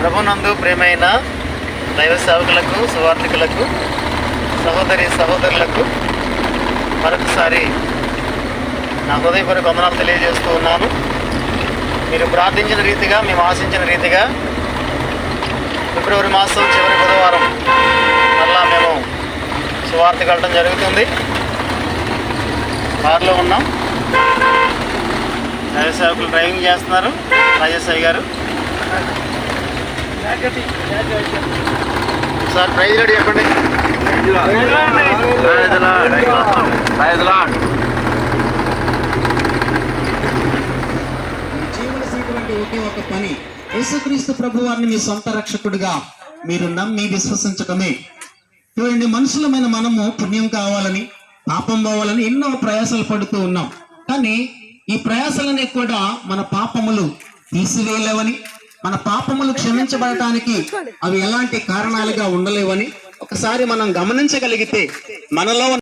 ప్రభునందు ప్రియమైన దైవ సేవకులకు, సువార్థికులకు, సహోదరులకు మరొకసారి నా హృదయపూర్వక వందనాలు తెలియజేస్తూ ఉన్నాను. మీరు ప్రార్థించిన రీతిగా, మేము ఆశించిన రీతిగా ఫిబ్రవరి మాసం చివరి బుధవారం మళ్ళా మేము సువార్తకు వెళ్ళడం జరుగుతుంది. కారులో ఉన్నాం. దైవ సేవకులు డ్రైవింగ్ చేస్తున్నారు. రాజేశ్వరి గారు సార్ ప్రైజ్ రెడీ చెప్పండి. చేయవలసినటువంటి ఒకే ఒక పని, యేసుక్రీస్తు ప్రభు వారిని మీ సొంత రక్షకుడిగా మీరు నమ్మి విశ్వసించటమే. చూడండి, మనుషులమైన మనము పుణ్యం కావాలని, పాపం పోవాలని ఎన్నో ప్రయాసాలు పడుతూ ఉన్నాం. కానీ ఈ ప్రయాసాలనే కూడా మన పాపములు తీసివేయలేవని, మన పాపములు క్షమించబడటానికి అవి ఎలాంటి కారణాలుగా ఉండలేవని ఒకసారి మనం గమనించగలిగితే మనలో